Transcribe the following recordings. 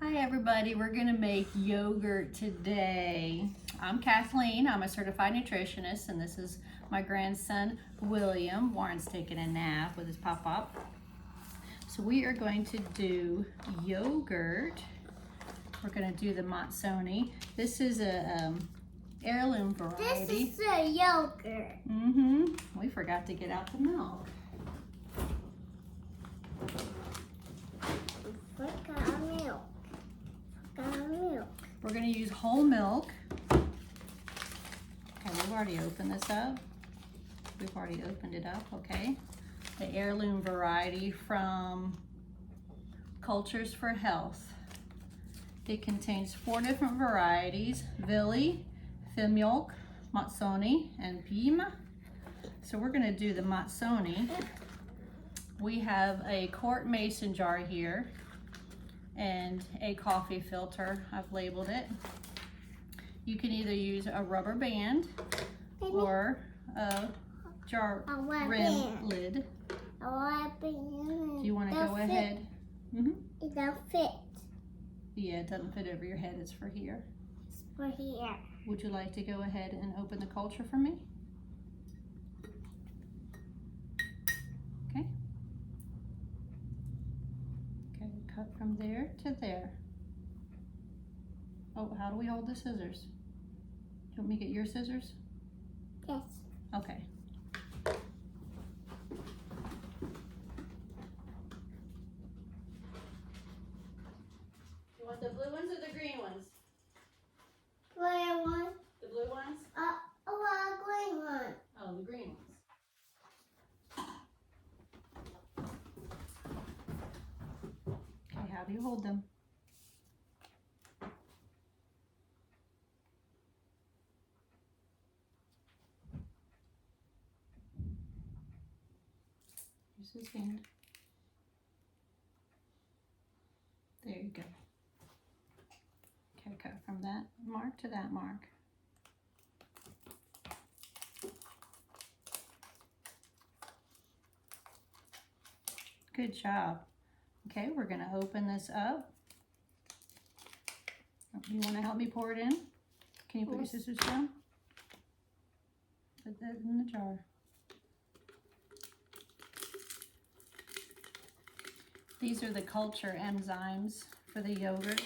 Hi everybody, we're gonna make yogurt today. I'm Kathleen, I'm a certified nutritionist, and this is my grandson, William. Warren's taking a nap with his pop-pop. So we are going to do yogurt. We're gonna do the Matsoni. This is a heirloom variety. This is a yogurt. We forgot to get out the milk. We're going to use whole milk. Okay, we've already opened this up. We've already opened it up, okay. The heirloom variety from Cultures for Health. It contains 4 different varieties: Vili, Filmjölk, Matsoni, and Pima. So we're going to do the Matsoni. We have a quart mason jar here and a coffee filter. I've labeled it. You can either use a rubber band or a jar rim lid. Do you want to go ahead? It don't fit. Yeah, it doesn't fit over your head. It's for here. It's for here. Would you like to go ahead and open the culture for me? Okay. Okay, cut from there to there. Oh, how do we hold the scissors? Do you want me to get your scissors? Yes. Okay. You want the blue ones or the green ones? Green one. The blue ones? Green one. Oh, the green ones. Okay, how do you hold them? Here's his hand. There you go. Okay, cut from that mark to that mark. Good job. Okay, we're going to open this up. You want to help me pour it in? Can you put your scissors down? Put that in the jar. These are the culture enzymes for the yogurt.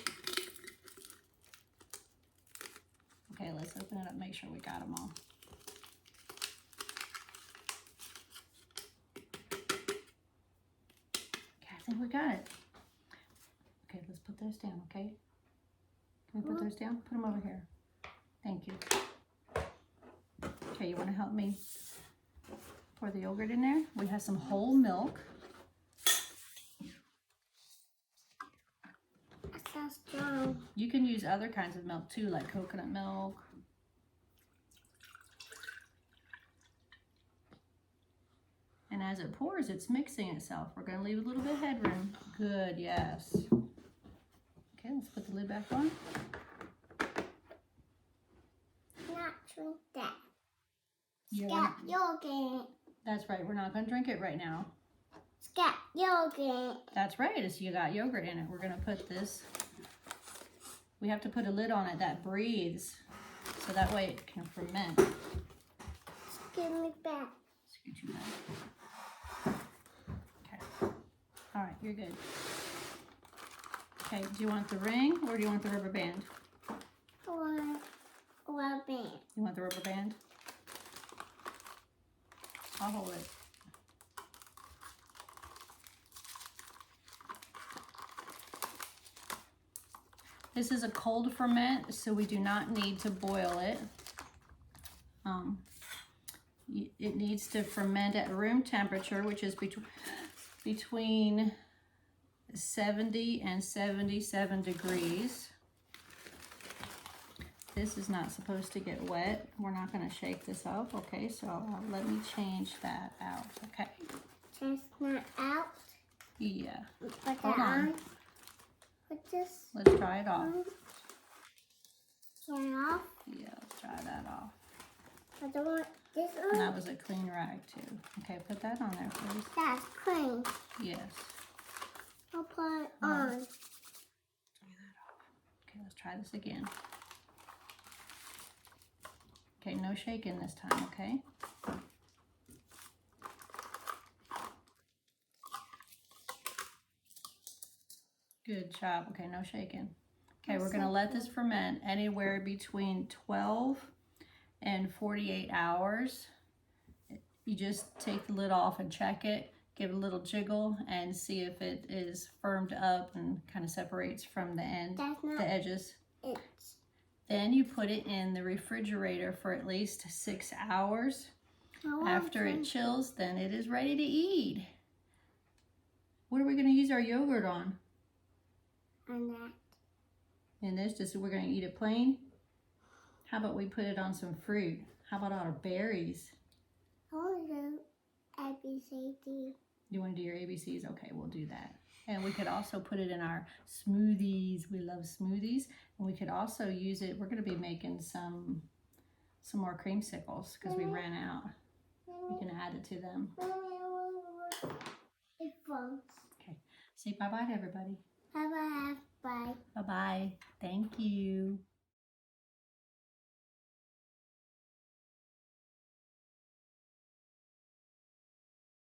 Okay, let's open it up, make sure we got them all. Okay, I think we got it. Okay, let's put those down, okay? Can we put those down? Put them over here. Thank you. Okay, you want to help me pour the yogurt in there? We have some whole milk. That's so strong. You can use other kinds of milk too, like coconut milk. And as it pours, it's mixing itself. We're going to leave a little bit of headroom. Good, yes. Okay, let's put the lid back on. Not drink that. Yeah, It's got yogurt. that's right. We're not going to drink it right now. It's got yogurt. That's right. It's you got yogurt in it. We're going to put this. We have to put a lid on it that breathes, so that way it can ferment. Just give me back. Scoot you back. Okay. All right, you're good. Okay, do you want the ring or do you want the rubber band? I want a rubber band. You want the rubber band? I'll hold it. This is a cold ferment, so we do not need to boil it. It needs to ferment at room temperature, which is between 70 and 77 degrees. This is not supposed to get wet. We're not going to shake this up, okay? So let me change that out, okay? Just not out. Yeah. Put Hold that on. Put this Let's dry it off. turn off. Yeah, let's dry that off. I don't want this And on. that was a clean rag too. Okay, put that on there, please. That's clean. Yes. I'll put it on. Dry that try this again. Okay, no shaking this time, okay? Good job. Okay, no shaking. Okay, we're gonna let this ferment anywhere between 12 and 48 hours. You just take the lid off and check it, give it a little jiggle, and see if it is firmed up and kind of separates from the end, the edges. Then you put it in the refrigerator for at least 6 hours. After it chills, then it is ready to eat. What are we gonna use our yogurt on? On that. And this, just we're gonna eat it plain. How about we put it on some fruit? How about our berries? I want to do ABCD. You want to do your ABCs? Okay, we'll do that. And we could also put it in our smoothies. We love smoothies. And we could also use it. We're going to be making some more creamsicles because we ran out. We can add it to them. Okay. Say bye-bye to everybody. Bye-bye. Bye. Bye-bye. Thank you.